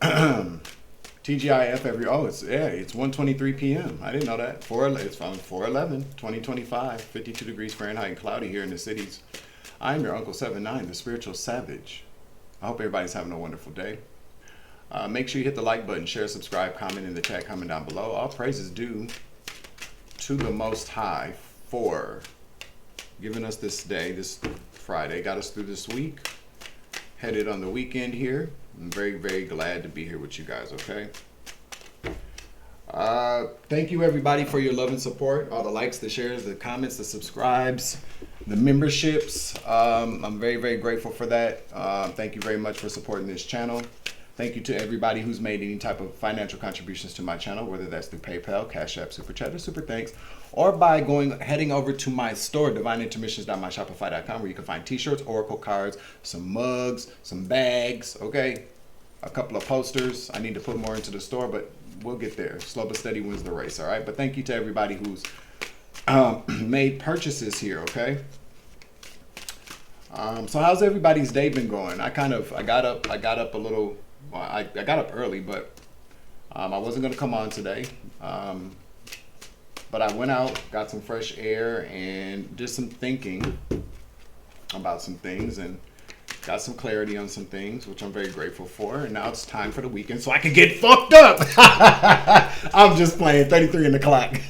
TGIF it's 1:23 p.m. I didn't know that. It's on 4/11/2025, 52 degrees Fahrenheit and cloudy here in the cities. I'm your Uncle 79, the spiritual savage. I hope everybody's having a wonderful day. Make sure you hit the like button, share, subscribe, comment in the chat, comment down below. All praises due to the Most High for giving us this day, this Friday, got us through this week. Headed on the weekend here. I'm very, very glad to be here with you guys, okay? Thank you, everybody, for your love and support. All the likes, the shares, the comments, the subscribes, the memberships. I'm very, very grateful for that. Thank you very much for supporting this channel. Thank you to everybody who's made any type of financial contributions to my channel, whether that's through PayPal, Cash App, Super Chat, or Super Thanks, or by heading over to my store, divineintermissions.myshopify.com, where you can find t-shirts, oracle cards, some mugs, some bags, okay? A couple of posters. I need to put more into the store, but we'll get there. Slow but steady wins the race, all right? But thank you to everybody who's made purchases here, okay? So how's everybody's day been going? I got up a little. Well, I got up early, but I wasn't going to come on today. But I went out, got some fresh air, and did some thinking about some things, and got some clarity on some things, which I'm very grateful for. And now it's time for the weekend so I can get fucked up. I'm just playing 33 in the clock.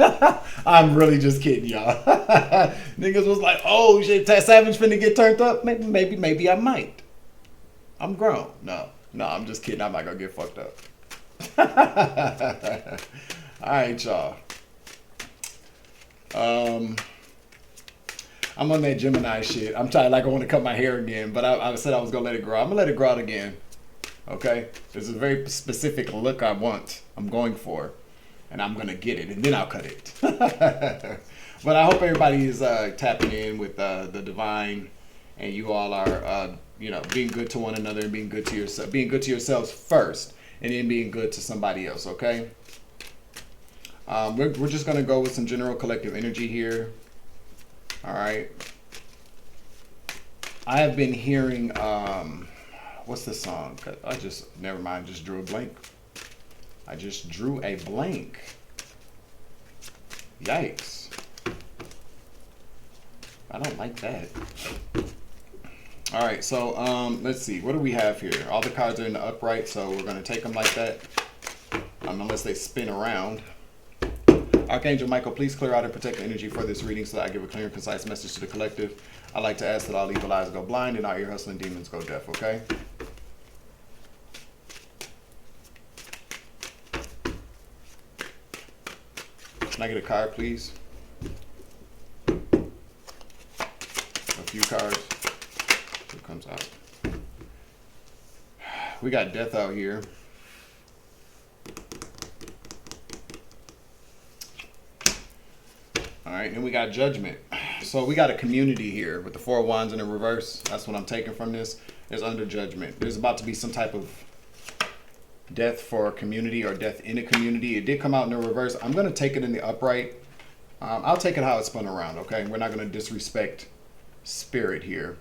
I'm really just kidding, y'all. Niggas was like, oh shit, Savage finna get turned up? Maybe I might. I'm grown. No, I'm just kidding. I'm not gonna get fucked up. All right, y'all. I'm on that Gemini shit. I'm trying, like, I want to cut my hair again, but I said I was gonna let it grow. I'm gonna let it grow out again. Okay? There's a very specific look I'm going for, and I'm gonna get it, and then I'll cut it. But I hope everybody is tapping in with the divine, and you all are, being good to one another and being good to yourself, being good to yourselves first, and then being good to somebody else. Okay? We're just gonna go with some general collective energy here. All right. I have been hearing, what's the song? Never mind, just drew a blank. I just drew a blank. Yikes. I don't like that. All right, so let's see. What do we have here? All the cards are in the upright, so we're going to take them like that, unless they spin around. Archangel Michael, please clear out and protect the energy for this reading so that I give a clear and concise message to the collective. I'd like to ask that all evil eyes go blind and all ear hustling demons go deaf, okay? Can I get a card, please? A few cards. What comes out? We got death out here. All right, and we got judgment. So we got a community here with the Four of Wands in the reverse. That's what I'm taking from this. Is under judgment. There's about to be some type of death for a community or death in a community. It did come out in the reverse. I'm going to take it in the upright. I'll take it how it's spun around, okay? We're not going to disrespect spirit here,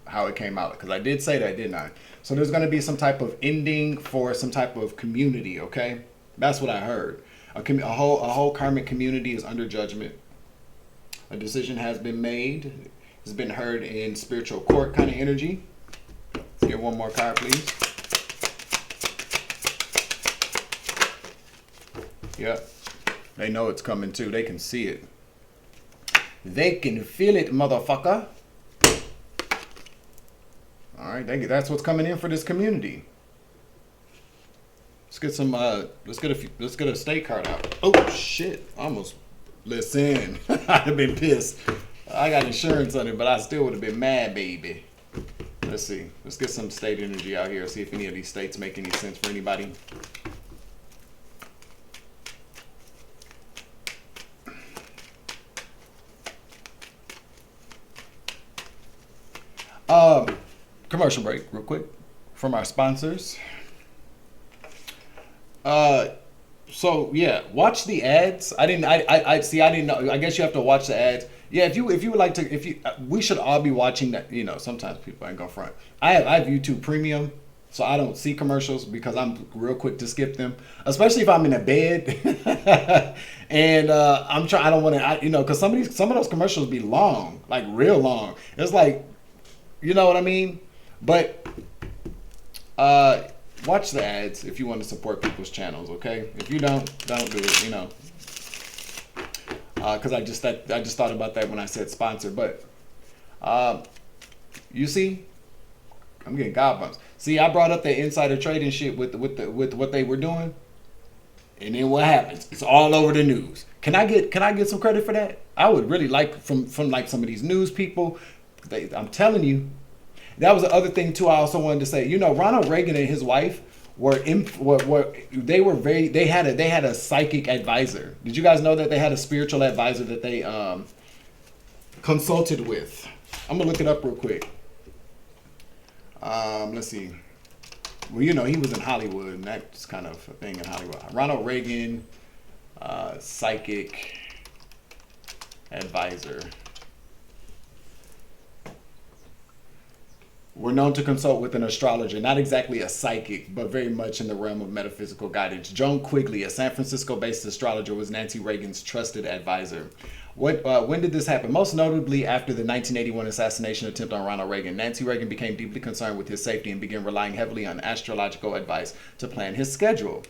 how it came out, because I did say that, didn't I? So there's going to be some type of ending for some type of community, okay? That's what I heard. A whole karmic community is under judgment. A decision has been made. It's been heard in spiritual court kind of energy. Let's get one more card, please. Yep. They know it's coming too. They can see it. They can feel it, motherfucker. All right, that's what's coming in for this community. Let's get some. Let's get a state card out. Oh shit! Almost. Listen, I'd have been pissed. I got insurance on it, but I still would have been mad, baby. Let's see. Let's get some state energy out here. See if any of these states make any sense for anybody. Commercial break, real quick, from our sponsors. So yeah, watch the ads. I didn't know. I guess you have to watch the ads. Yeah, if you would like to, we should all be watching that. You know, sometimes people ain't gonna front. I have YouTube Premium. So I don't see commercials because I'm real quick to skip them, especially if I'm in a bed and I'm trying. I don't want to, because some of those commercials be long, like real long. It's like, you know what I mean? But watch the ads if you want to support people's channels. Okay, if you don't do it. Because I just thought about that when I said sponsor. But you see, I'm getting God bumps. See, I brought up that insider trading shit with what they were doing, and then what happens? It's all over the news. Can I get some credit for that? I would really like from like some of these news people. I'm telling you, that was the other thing too. I also wanted to say, Ronald Reagan and his wife they had a psychic advisor. Did you guys know that they had a spiritual advisor that they consulted with? I'm gonna look it up real quick. Let's see. Well, he was in Hollywood, and that's kind of a thing in Hollywood. Ronald Reagan, psychic advisor. Were known to consult with an astrologer, not exactly a psychic, but very much in the realm of metaphysical guidance. Joan Quigley, a San Francisco-based astrologer, was Nancy Reagan's trusted advisor. When did this happen? Most notably after the 1981 assassination attempt on Ronald Reagan. Nancy Reagan became deeply concerned with his safety and began relying heavily on astrological advice to plan his schedule.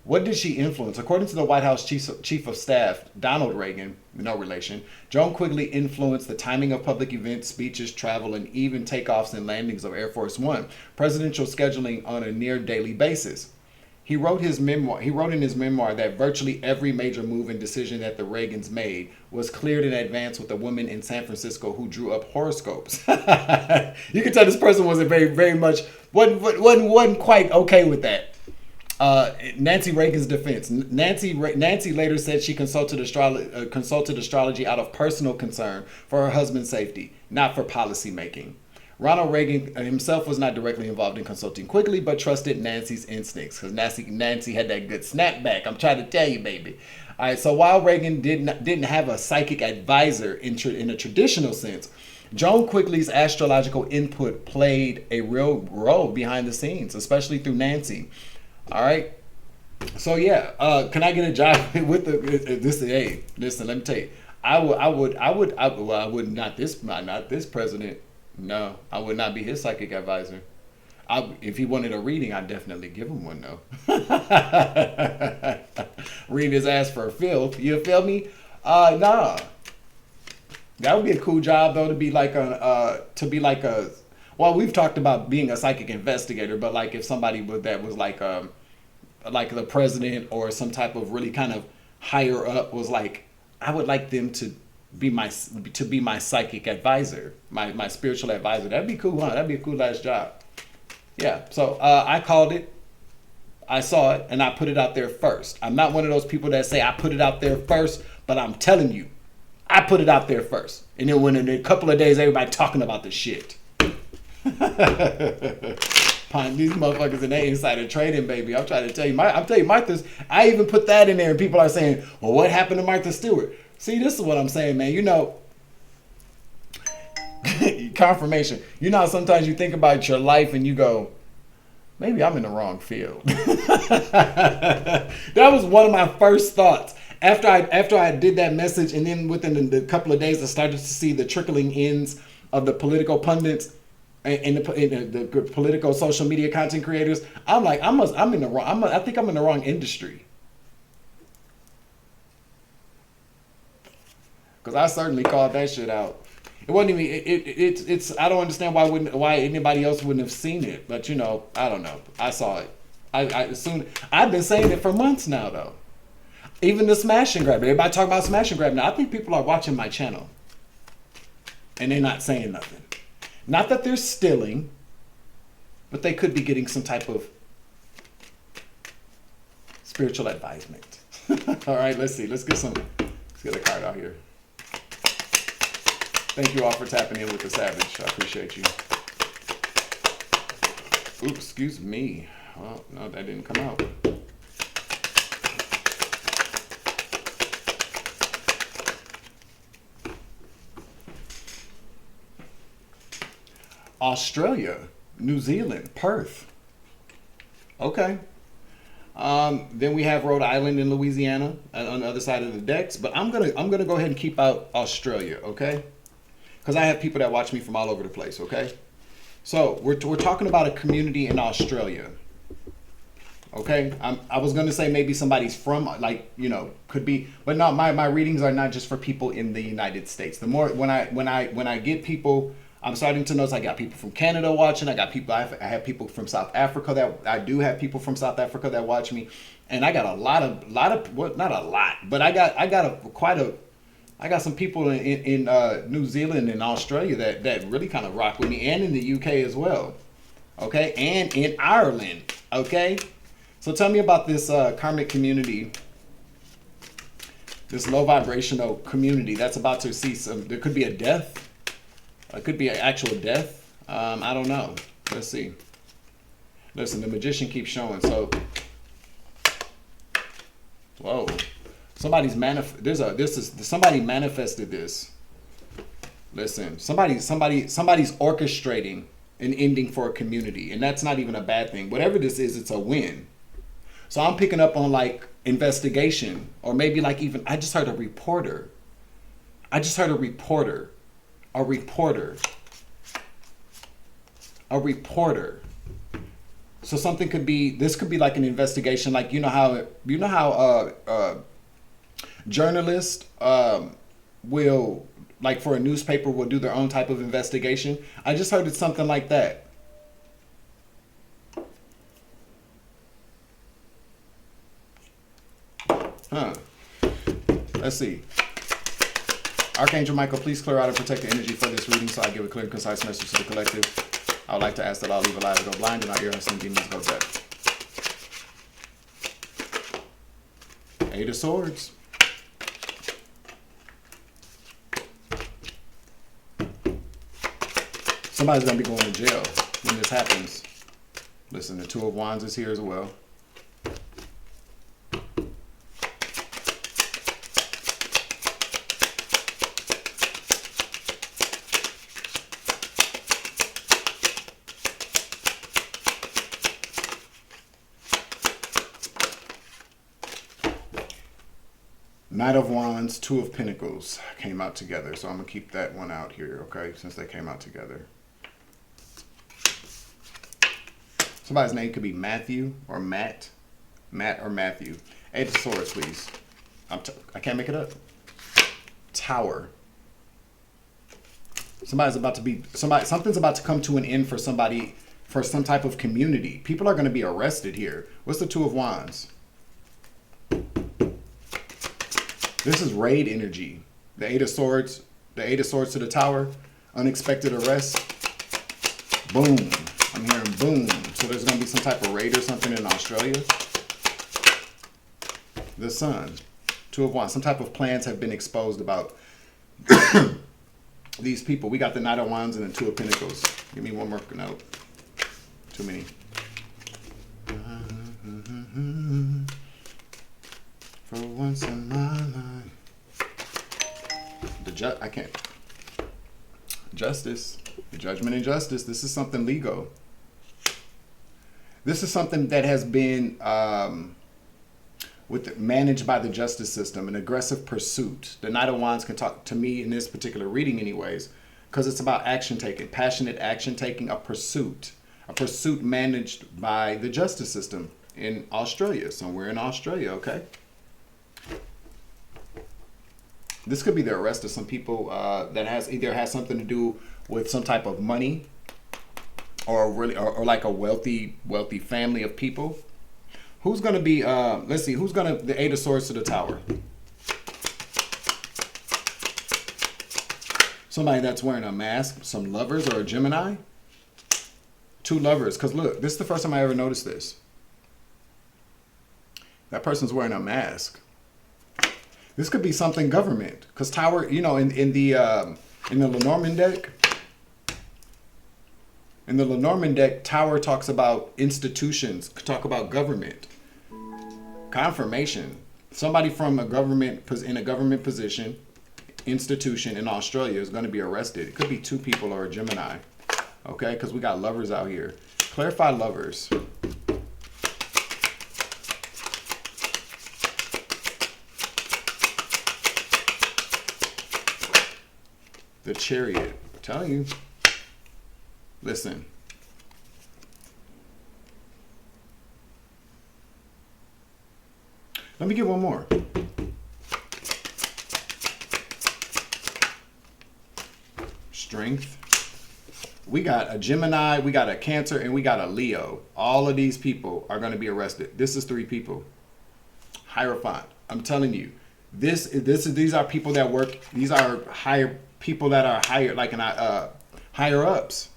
What did she influence? According to the White House Chief of Staff, Donald Reagan, no relation, Joan Quigley influenced the timing of public events, speeches, travel, and even takeoffs and landings of Air Force One, presidential scheduling on a near daily basis. He wrote in his memoir that virtually every major move and decision that the Reagans made was cleared in advance with a woman in San Francisco who drew up horoscopes. You can tell this person wasn't wasn't quite okay with that. Nancy Reagan's defense. Nancy later said she consulted astrology out of personal concern for her husband's safety, not for policy making. Ronald Reagan himself was not directly involved in consulting Quigley, but trusted Nancy's instincts because Nancy had that good snapback. I'm trying to tell you, baby. All right. So while Reagan didn't have a psychic advisor in a traditional sense, Joan Quigley's astrological input played a real role behind the scenes, especially through Nancy. All right. So yeah, can I get a job with this? Hey, listen, let me tell you, I would not this president. No, I would not be his psychic advisor. If he wanted a reading, I'd definitely give him one though. Read his ass for a filth. You feel me? Nah. That would be a cool job though, to be like a well, we've talked about being a psychic investigator, but like if somebody that was like the president or some type of really kind of higher up was like, I would like them to be my psychic advisor, my spiritual advisor. That'd be cool, huh? That'd be a cool ass job. Yeah. So I called it, I saw it, and I put it out there first. I'm not one of those people that say I put it out there first, but I'm telling you, I put it out there first. And then when in a couple of days, everybody talking about the shit. These motherfuckers in that insider trading, baby. I'm trying to tell you, Martha's. I even put that in there, and people are saying, "Well, what happened to Martha Stewart?" See, this is what I'm saying, man. Confirmation. How sometimes you think about your life and you go, maybe I'm in the wrong field. That was one of my first thoughts after I did that message, and then within the couple of days, I started to see the trickling ends of the political pundits and the political social media content creators. I'm like, I think I'm in the wrong industry. Because I certainly called that shit out. It wasn't even. It's. I don't understand why anybody else wouldn't have seen it. But I don't know. I saw it. I've been saying it for months now, though. Even the smash and grab. Everybody talk about smash and grab now. I think people are watching my channel, and they're not saying nothing. Not that they're stealing, but they could be getting some type of spiritual advisement. All right, let's see. Let's get a card out here. Thank you all for tapping in with the Savage. I appreciate you. Oops, excuse me. Oh, no, that didn't come out. Australia. New Zealand, Perth. Okay. Then we have Rhode Island and Louisiana on the other side of the decks. But I'm gonna go ahead and keep out Australia, okay? Because I have people that watch me from all over the place, okay? So we're talking about a community in Australia. Okay, I was gonna say maybe somebody's from, like, you know, could be, but no. My readings are not just for people in the United States. The more when I get people, I'm starting to notice I got people from Canada watching. I got people. I have people from South Africa that I do have people from South Africa that watch me, and I got a lot of well, not a lot, but I got some people in New Zealand and Australia that really kind of rock with me, and in the UK as well. Okay, and in Ireland. Okay. So tell me about this karmic community, this low vibrational community that's about to see some, there could be a death. It could be an actual death. I don't know. Let's see. Listen, the magician keeps showing. So, whoa. Somebody manifested this. Listen, somebody's orchestrating an ending for a community. And that's not even a bad thing. Whatever this is, it's a win. So I'm picking up on like investigation, or maybe like even, I just heard a reporter. A reporter. So something could be, this could be like an investigation, like you know how journalists will, like for a newspaper, will do their own type of investigation. I just heard it's something like that. Huh. Let's see. Archangel Michael, please clear out and protect the energy for this reading so I give a clear and concise message to the collective. I would like to ask that I'll leave alive and go blind and our ear has some demons go deaf. Eight of Swords. Somebody's going to be going to jail when this happens. Listen, the Two of Wands is here as well. Knight of Wands, Two of Pentacles came out together. So I'm going to keep that one out here, okay, since they came out together. Somebody's name could be Matthew or Matt. Matt or Matthew. Eight of Swords, please. I can't make it up. Tower. Something's about to come to an end for somebody, for some type of community. People are going to be arrested here. What's the Two of Wands? This is raid energy. The Eight of Swords to the Tower. Unexpected arrest. Boom. I'm hearing boom. So there's going to be some type of raid or something in Australia. The Sun. Two of Wands. Some type of plans have been exposed about these people. We got the Knight of Wands and the Two of Pentacles. Give me one more note. Too many. For once in my life. I can't. Justice. The Judgment and Justice. This is something legal. This is something that has been managed by the justice system, an aggressive pursuit. The Knight of Wands can talk to me in this particular reading anyways, because it's about action taking, passionate action taking, a pursuit managed by the justice system in Australia, somewhere in Australia, okay? This could be the arrest of some people that has something to do with some type of money, or like a wealthy family of people. Who's gonna be? Let's see. Who's gonna? The Eight of Swords to the Tower. Somebody that's wearing a mask. Some lovers or a Gemini. Two lovers. Cause look, this is the first time I ever noticed this. That person's wearing a mask. This could be something government. Cause Tower, you know, in the Lenormand deck. In the Lenormand deck, Tower talks about institutions, talk about government. Confirmation. Somebody from in a government position, institution in Australia is going to be arrested. It could be two people or a Gemini. Okay, because we got lovers out here. Clarify lovers. The Chariot. I'm telling you. Listen. Let me get one more. Strength. We got a Gemini, we got a Cancer, and we got a Leo. All of these people are going to be arrested. This is 3 people. Hierophant. I'm telling you, these are people that work. These are higher people that are higher, like higher ups.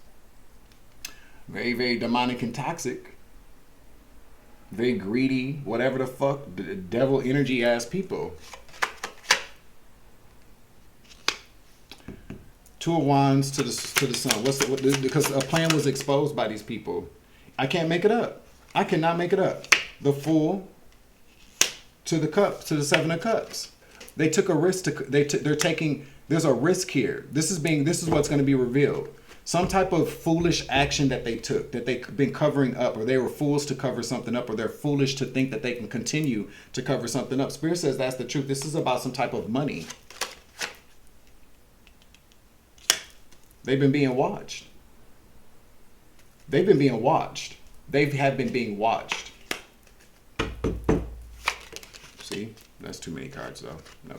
Very, very demonic and toxic. Very greedy, whatever the fuck, devil energy ass people. 2 of Wands to the Sun. Because a plan was exposed by these people. I can't make it up. I cannot make it up. The Fool to the Cup, to the 7 of Cups. They took a risk. They're taking. There's a risk here. This is what's going to be revealed. Some type of foolish action that they took, that they've been covering up, or they were fools to cover something up, or they're foolish to think that they can continue to cover something up. Spirit says that's the truth. This is about some type of money. They've been being watched. They've been being watched. They have been being watched. See? That's too many cards, though. No.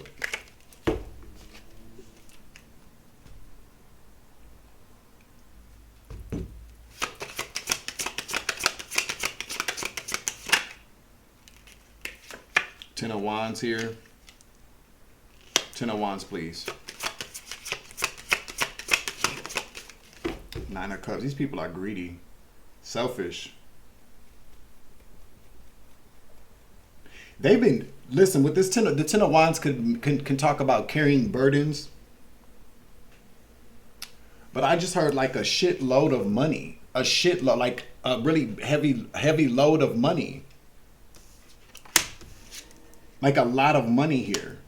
Ten of Wands here. 10 of Wands, please. 9 of Cups. These people are greedy, selfish. They've been, listen, with this the 10 of Wands can talk about carrying burdens. But I just heard like a shitload of money. A shitload, like a really heavy load of money. Like a lot of money here.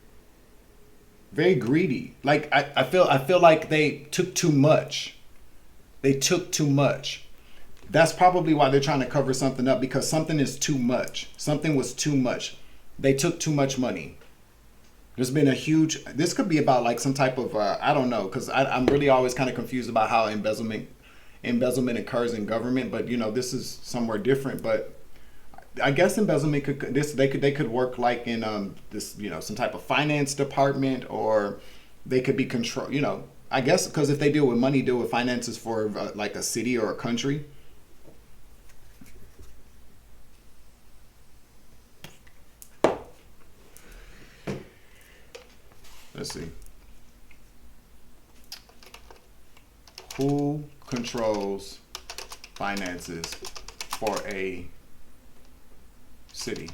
Very greedy. Like I feel like they took too much. They took too much. That's probably why they're trying to cover something up, because something is too much. Something was too much. They took too much money. There's been a huge, this could be about like some type of, I don't know, because I'm really always kind of confused about how embezzlement occurs in government, but you know, this is somewhere different. But I guess embezzlement they could work like in this, you know, some type of finance department, or they could be control, you know, I guess, because if they deal with money, deal with finances for like a city or a country. Let's see. Who controls finances for a city?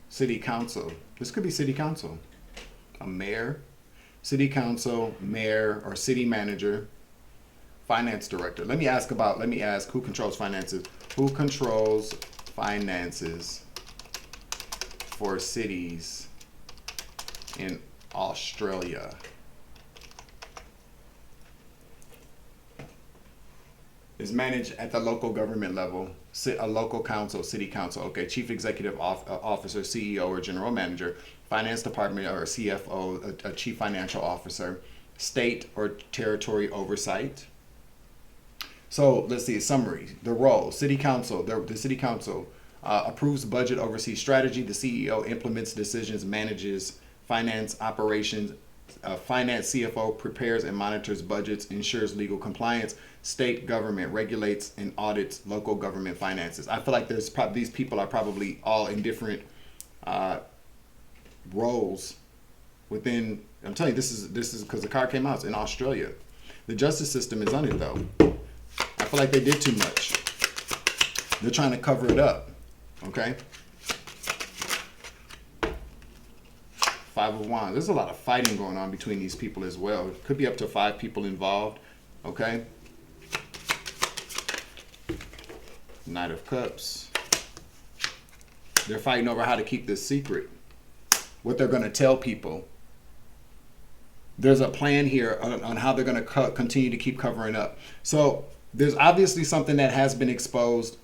City council. This could be city council. A mayor, city council, mayor, or city manager, finance director. Let me ask who controls finances. Who controls finances for cities in Australia? Is managed at the local government level, a local council, city council. Okay, chief executive officer, CEO, or general manager, finance department or CFO, a chief financial officer, state or territory oversight. So let's see, summary, the role, city council, the city council approves budget, oversees strategy. The CEO implements decisions, manages finance operations. Finance CFO prepares and monitors budgets, ensures legal compliance. State government regulates and audits local government finances. I feel like these people are probably all in different roles within. I'm telling you, this is because the card came out. It's in Australia. The justice system is on it though. I feel like they did too much. They're trying to cover it up. Okay. 5 of Wands. There's a lot of fighting going on between these people as well. It could be up to 5 people involved. Okay. Knight of Cups. They're fighting over how to keep this secret. What they're going to tell people. there's a plan here on how they're going to continue to keep covering up. So there's obviously something that has been exposed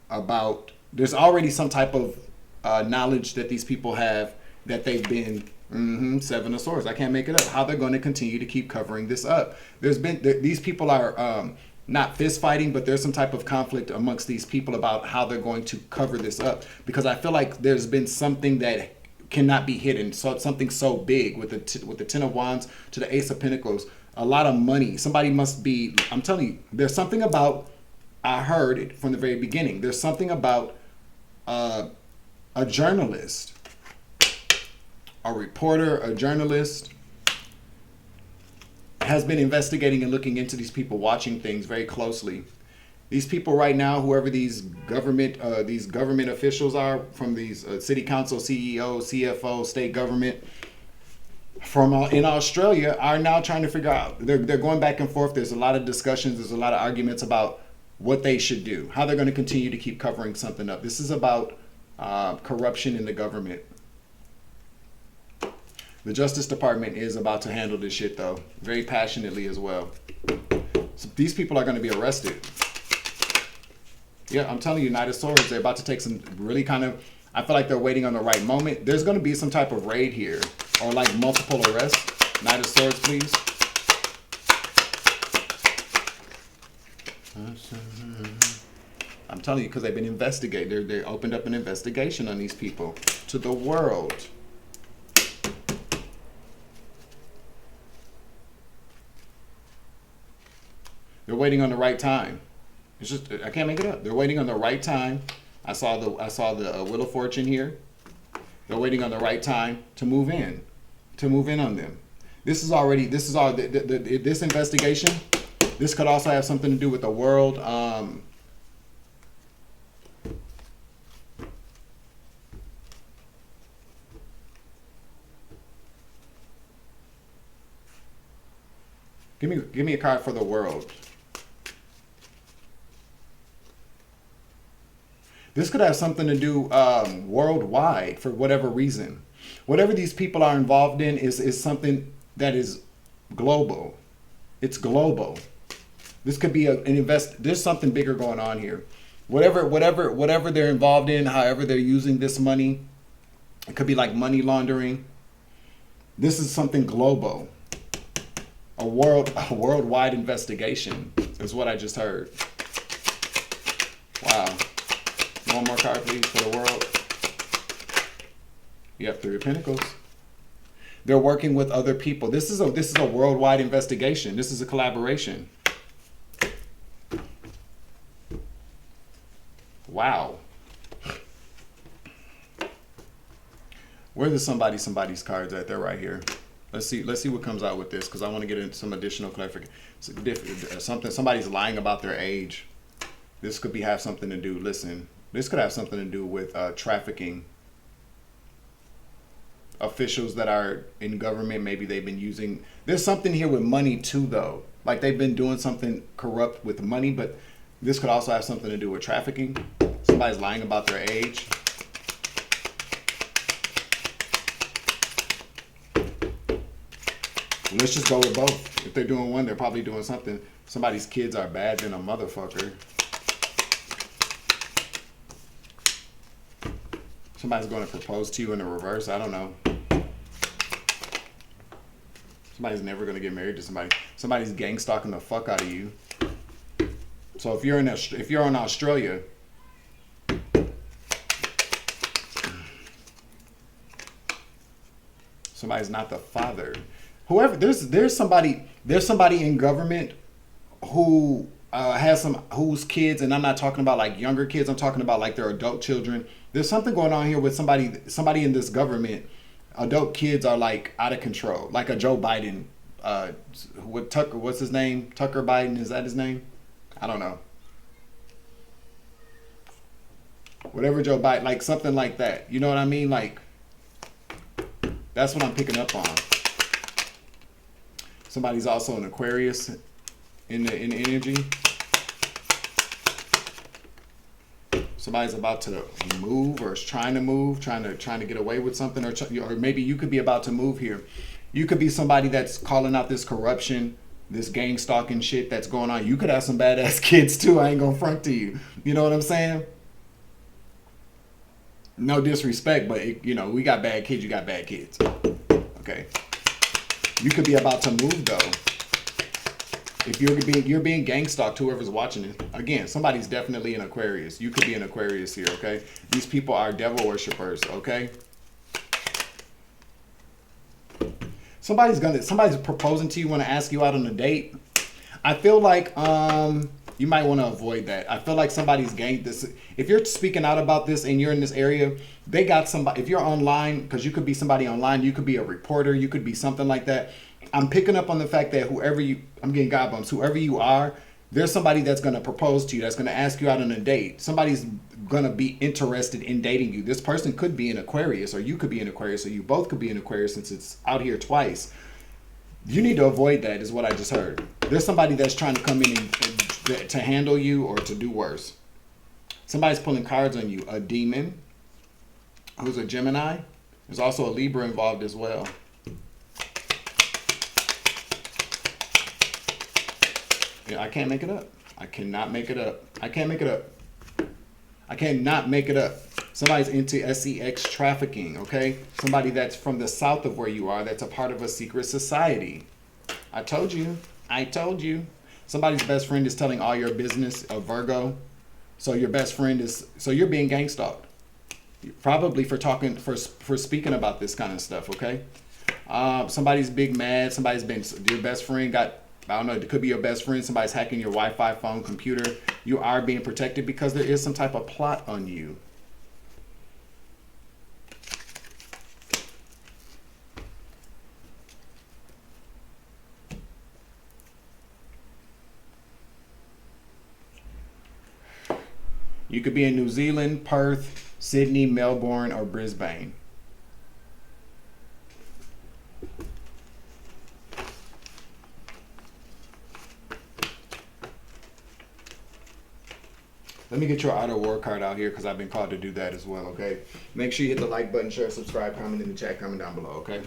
about, there's already some type of knowledge that these people have that they've been, Seven of Swords, I can't make it up, how they're going to continue to keep covering this up. These people are not fist fighting, but there's some type of conflict amongst these people about how they're going to cover this up, because I feel like there's been something that cannot be hidden. So something so big with the Ten of Wands to the Ace of Pentacles, a lot of money. Somebody must be, I'm telling you, there's something about, I heard it from the very beginning, there's something about a journalist, a reporter, a journalist has been investigating and looking into these people, watching things very closely. These people right now, whoever these government officials are, from these city council, CEO, CFO, state government, from in Australia, are now trying to figure out. They're going back and forth. There's a lot of discussions. There's a lot of arguments about what they should do, how they're going to continue to keep covering something up. This is about corruption in the government. The Justice Department is about to handle this shit, though, very passionately as well. So these people are going to be arrested. Yeah, I'm telling you, Knight of Swords, they're about to take some really kind of, I feel like they're waiting on the right moment. There's going to be some type of raid here, or like multiple arrests. Knight of Swords, please. I'm telling you, because they've been investigated. They opened up an investigation on these people to the world. They're waiting on the right time. It's just, I can't make it up. They're waiting on the right time. I saw the Wheel of Fortune here. They're waiting on the right time to move in on them. This investigation. This could also have something to do with the world. Give me a card for the world. This could have something to do worldwide for whatever reason. Whatever these people are involved in is something that is global. It's global. This could be there's something bigger going on here. Whatever they're involved in, however they're using this money, it could be like money laundering. This is something global. A worldwide investigation is what I just heard. Wow. One more card, please, for the world. Yep, Three of Pentacles. They're working with other people. This is a worldwide investigation. This is a collaboration. Wow. Where's the somebody's cards at? They're right here. Let's see what comes out with this, because I want to get into some additional clarification. Somebody's lying about their age. This could have something to do. Listen, this could have something to do with trafficking. Officials that are in government, maybe they've been using. There's something here with money too, though. Like they've been doing something corrupt with money, but this could also have something to do with trafficking. Somebody's lying about their age. Let's just go with both. If they're doing one, they're probably doing something. Somebody's kids are bad than a motherfucker. Somebody's going to propose to you in the reverse. I don't know. Somebody's never going to get married to somebody. Somebody's gangstalking the fuck out of you. So if you're in Australia, somebody's not the father. Whoever, there's somebody in government who whose kids, and I'm not talking about like younger kids, I'm talking about like their adult children. There's something going on here with somebody in this government. Adult kids are like out of control, like a Joe Biden. What's his name? Tucker Biden, is that his name? I don't know. Whatever Joe Biden, like something like that. You know what I mean? Like, that's what I'm picking up on. Somebody's also an Aquarius in the energy. Somebody's about to move, or is trying to move, trying to get away with something, or maybe you could be about to move here. You could be somebody that's calling out this corruption, this gang stalking shit that's going on. You could have some badass kids too. I ain't gonna front to you. You know what I'm saying? No disrespect, but we got bad kids. You got bad kids. Okay. You could be about to move though. If you're being gang stalked, whoever's watching it. Again, somebody's definitely an Aquarius. You could be an Aquarius here. Okay. These people are devil worshippers. Okay. Somebody's proposing to you, want to ask you out on a date. I feel like you might want to avoid that. I feel like somebody's gang this. If you're speaking out about this and you're in this area, they got somebody. If you're online, because you could be somebody online, you could be a reporter, you could be something like that. I'm picking up on the fact that I'm getting God bumps. Whoever you are, there's somebody that's going to propose to you, that's going to ask you out on a date. Somebody's going to be interested in dating you. This person could be an Aquarius, or you could be an Aquarius, or you both could be an Aquarius, since it's out here twice. You need to avoid that, is what I just heard. There's somebody that's trying to come in and to handle you or to do worse. Somebody's pulling cards on you. A demon who's a Gemini. There's also a Libra involved as well. Yeah, I can't make it up. I cannot make it up. I can't make it up. I cannot make it up. Somebody's into sex trafficking, okay? Somebody that's from the south of where you are, that's a part of a secret society. I told you. I told you. Somebody's best friend is telling all your business, a Virgo. So your best friend is, so you're being gang stalked. Probably for speaking about this kind of stuff, okay? Somebody's big mad. Somebody's been, your best friend got, I don't know, it could be your best friend. Somebody's hacking your Wi-Fi, phone, computer. You are being protected because there is some type of plot on you. You could be in New Zealand, Perth, Sydney, Melbourne, or Brisbane. Let me get your Outer War card out here because I've been called to do that as well, okay? Make sure you hit the like button, share, subscribe, comment in the chat, comment down below, okay?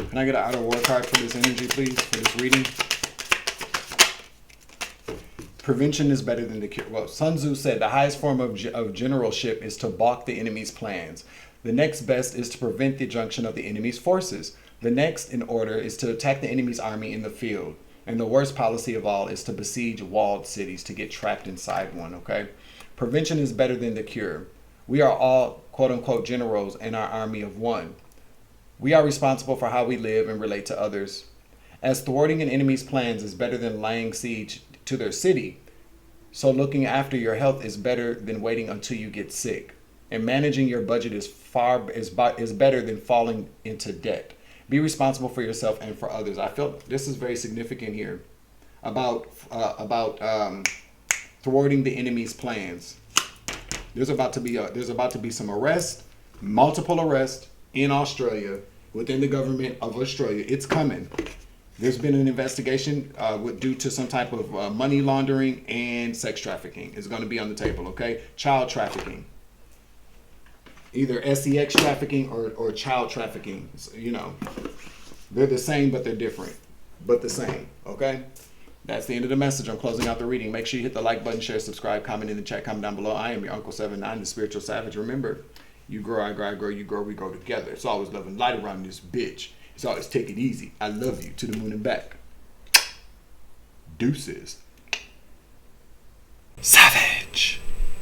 Can I get an Outer War card for this energy, please, for this reading? Prevention is better than the cure. Well, Sun Tzu said the highest form of generalship is to balk the enemy's plans. The next best is to prevent the junction of the enemy's forces. The next in order is to attack the enemy's army in the field. And the worst policy of all is to besiege walled cities, to get trapped inside one, okay? Prevention is better than the cure. We are all, quote unquote, generals in our army of one. We are responsible for how we live and relate to others. As thwarting an enemy's plans is better than laying siege to their city, so looking after your health is better than waiting until you get sick. And managing your budget is better than falling into debt. Be responsible for yourself and for others. I feel this is very significant here about thwarting the enemy's plans. There's about to be some arrest, multiple arrests in Australia, within the government of Australia. It's coming. There's been an investigation due to some type of money laundering and sex trafficking. It's going to be on the table, okay? Child trafficking. Either sex trafficking or child trafficking. You know, they're the same, but they're different. But the same, okay? That's the end of the message. I'm closing out the reading. Make sure you hit the like button, share, subscribe, comment in the chat, comment down below. I am your Uncle 79, the Spiritual Savage. Remember, you grow, I grow, I grow, you grow, we grow together. It's always love and light around this bitch. It's always take it easy. I love you to the moon and back. Deuces.